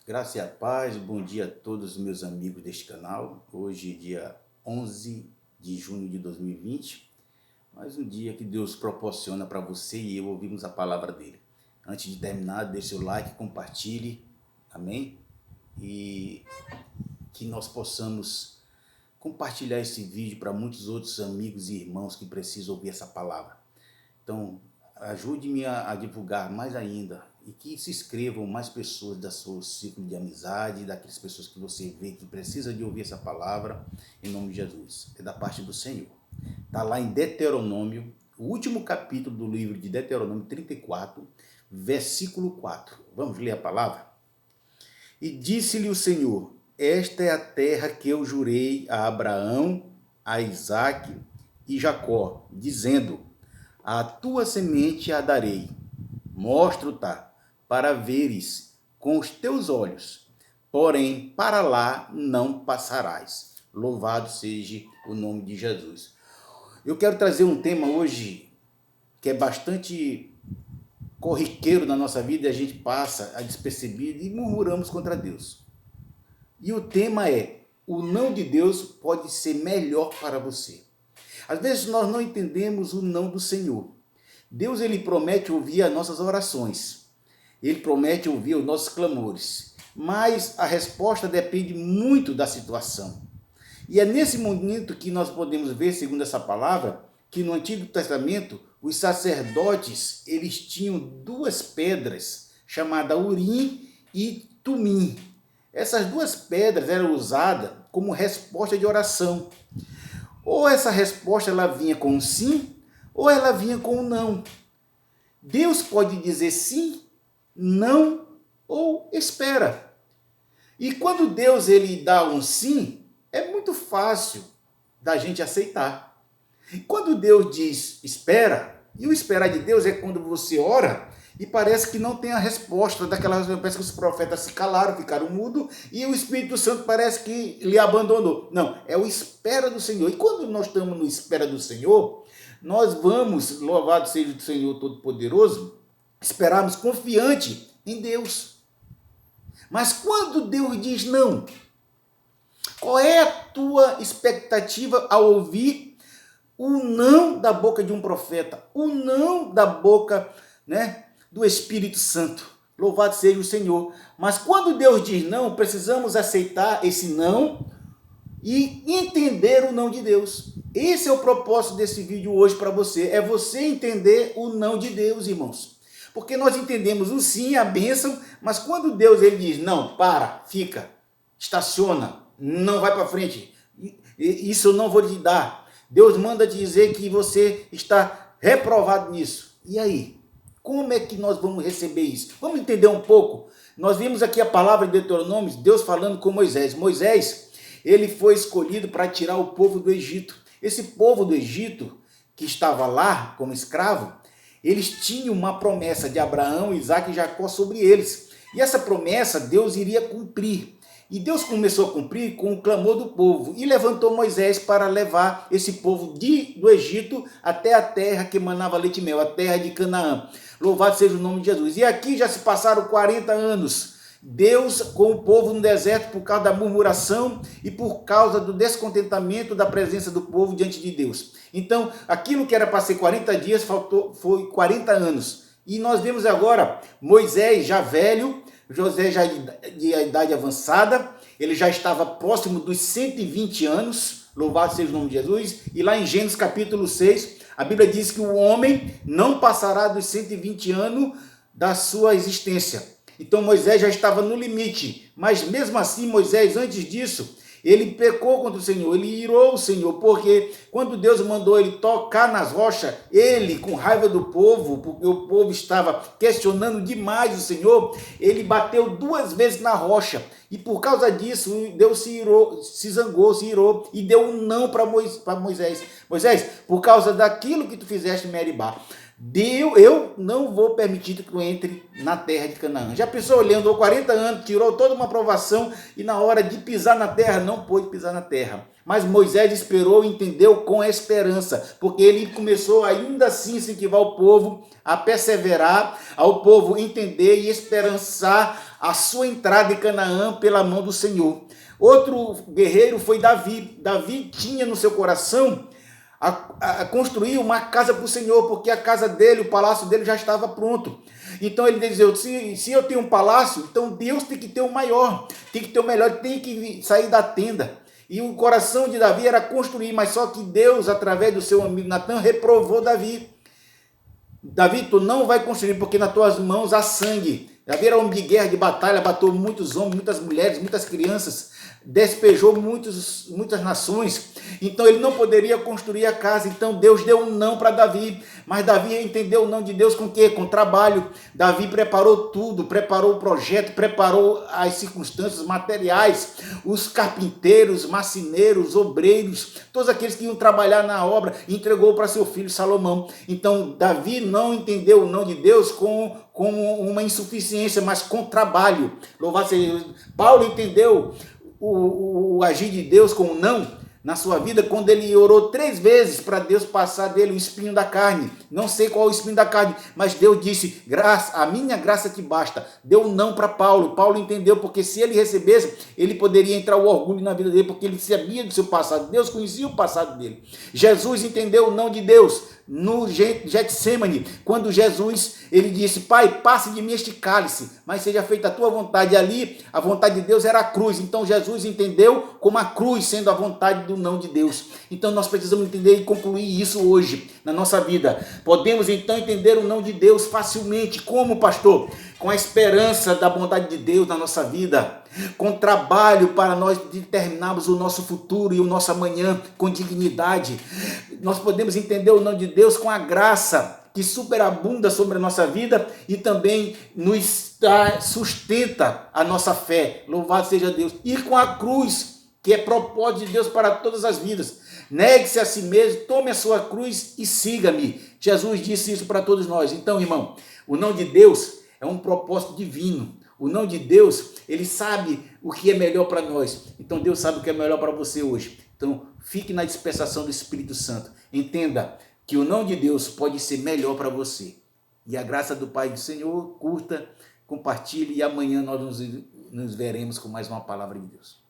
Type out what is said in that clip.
Graça e a paz, bom dia a todos os meus amigos deste canal. Hoje, dia 11 de junho de 2020, mais um dia que Deus proporciona para você e eu ouvirmos a palavra dele. Antes de terminar, deixe seu like, compartilhe, amém? E que nós possamos compartilhar esse vídeo para muitos outros amigos e irmãos que precisam ouvir essa palavra. Então, ajude-me a divulgar mais ainda e que se inscrevam mais pessoas do seu ciclo de amizade, daquelas pessoas que você vê que precisa de ouvir essa palavra, em nome de Jesus. É da parte do Senhor. Está lá em Deuteronômio, o último capítulo do livro de Deuteronômio 34, versículo 4. Vamos ler a palavra? E disse-lhe o Senhor: esta é a terra que eu jurei a Abraão, a Isaque e Jacó, dizendo: a tua semente a darei, mostro-te para veres com os teus olhos, porém para lá não passarás. Louvado seja o nome de Jesus. Eu quero trazer um tema hoje que é bastante corriqueiro na nossa vida e a gente passa a despercebido e murmuramos contra Deus. E o tema é: o não de Deus pode ser melhor para você. Às vezes nós não entendemos o não do Senhor. Deus, ele promete ouvir as nossas orações. Ele promete ouvir os nossos clamores. Mas a resposta depende muito da situação. E é nesse momento que nós podemos ver, segundo essa palavra, que no Antigo Testamento, os sacerdotes, eles tinham duas pedras, chamadas Urim e Tumim. Essas duas pedras eram usadas como resposta de oração. Ou essa resposta ela vinha com um sim, ou ela vinha com um não. Deus pode dizer sim, não ou espera. E quando Deus ele dá um sim, é muito fácil da gente aceitar. Quando Deus diz espera, e o esperar de Deus é quando você ora e parece que não tem a resposta daquela, parece que os profetas se calaram, ficaram mudos e o Espírito Santo parece que lhe abandonou. Não, é o espera do Senhor. E quando nós estamos no espera do Senhor, nós vamos, louvado seja o Senhor Todo-Poderoso, esperarmos confiante em Deus. Mas quando Deus diz não, qual é a tua expectativa ao ouvir o não da boca de um profeta, o não da boca, do Espírito Santo? Louvado seja o Senhor. Mas quando Deus diz não, precisamos aceitar esse não e entender o não de Deus. Esse é o propósito desse vídeo hoje para você, é você entender o não de Deus, irmãos. Porque nós entendemos o sim, a bênção, mas quando Deus ele diz não, para, fica, estaciona, não vai para frente, isso eu não vou te dar. Deus manda te dizer que você está reprovado nisso. E aí? Como é que nós vamos receber isso? Vamos entender um pouco. Nós vimos aqui a palavra de Deuteronômio, Deus falando com Moisés. Moisés, ele foi escolhido para tirar o povo do Egito. Esse povo do Egito, que estava lá como escravo, eles tinham uma promessa de Abraão, Isaque e Jacó sobre eles. E essa promessa Deus iria cumprir. E Deus começou a cumprir com o clamor do povo e levantou Moisés para levar esse povo do Egito até a terra que emanava leite e mel, a terra de Canaã. Louvado seja o nome de Jesus. E aqui já se passaram 40 anos. Deus com o povo no deserto por causa da murmuração e por causa do descontentamento da presença do povo diante de Deus. Então, aquilo que era para ser 40 dias, foi 40 anos. E nós vemos agora Moisés já velho, José já de idade avançada, ele já estava próximo dos 120 anos, louvado seja o nome de Jesus, e lá em Gênesis capítulo 6, a Bíblia diz que o homem não passará dos 120 anos da sua existência. Então Moisés já estava no limite, mas mesmo assim Moisés, antes disso, ele pecou contra o Senhor, ele irou o Senhor, porque quando Deus mandou ele tocar nas rochas, ele, com raiva do povo, porque o povo estava questionando demais o Senhor, ele bateu 2 vezes na rocha, e por causa disso, Deus se irou, se zangou, se irou, e deu um não para Moisés. Moisés, por causa daquilo que tu fizeste em Meribá, eu não vou permitir que tu entre na terra de Canaã. Já pensou, ele andou 40 anos, tirou toda uma provação e na hora de pisar na terra, não pôde pisar na terra. Mas Moisés esperou e entendeu com esperança, porque ele começou ainda assim a incentivar o povo a perseverar, ao povo entender e esperançar a sua entrada em Canaã pela mão do Senhor. Outro guerreiro foi Davi. Davi tinha no seu coração a construir uma casa para o Senhor, porque a casa dele, o palácio dele já estava pronto. Então ele dizia, se eu tenho um palácio, então Deus tem que ter o maior, tem que ter o melhor, tem que sair da tenda. E o coração de Davi era construir, mas só que Deus, através do seu amigo Natan, reprovou Davi. Davi, tu não vai construir, porque nas tuas mãos há sangue. Davi era homem de guerra, de batalha, matou muitos homens, muitas mulheres, muitas crianças, despejou muitas nações. Então ele não poderia construir a casa. Então Deus deu um não para Davi. Mas Davi entendeu o não de Deus com o quê? Com trabalho. Davi preparou tudo, preparou o projeto, preparou as circunstâncias materiais, os carpinteiros, marceneiros, obreiros, todos aqueles que iam trabalhar na obra, entregou para seu filho Salomão. Então Davi não entendeu o não de Deus com uma insuficiência, mas com trabalho. Louvado seja Deus. Paulo entendeu o agir de Deus com o não na sua vida, quando ele orou 3 vezes para Deus passar dele o espinho da carne. Não sei qual é o espinho da carne, mas Deus disse, a minha graça te basta. Deu um não para Paulo. Paulo entendeu, porque se ele recebesse, ele poderia entrar o orgulho na vida dele, porque ele sabia do seu passado. Deus conhecia o passado dele. Jesus entendeu o não de Deus no Getsemane, quando Jesus, ele disse, Pai, passe de mim este cálice, mas seja feita a tua vontade. E ali, a vontade de Deus era a cruz. Então Jesus entendeu como a cruz sendo a vontade do não de Deus. Então nós precisamos entender e concluir isso hoje na nossa vida. Podemos então entender o não de Deus facilmente. Como, pastor? Com a esperança da bondade de Deus na nossa vida, com trabalho para nós determinarmos o nosso futuro e o nosso amanhã com dignidade. Nós podemos entender o não de Deus com a graça que superabunda sobre a nossa vida e também nos sustenta a nossa fé. Louvado seja Deus. E com a cruz, que é propósito de Deus para todas as vidas. Negue-se a si mesmo, tome a sua cruz e siga-me. Jesus disse isso para todos nós. Então, irmão, o não de Deus é um propósito divino. O não de Deus, ele sabe o que é melhor para nós. Então Deus sabe o que é melhor para você hoje. Então fique na dispensação do Espírito Santo. Entenda que o não de Deus pode ser melhor para você. E a graça do Pai do Senhor, curta, compartilhe e amanhã nós nos veremos com mais uma palavra de Deus.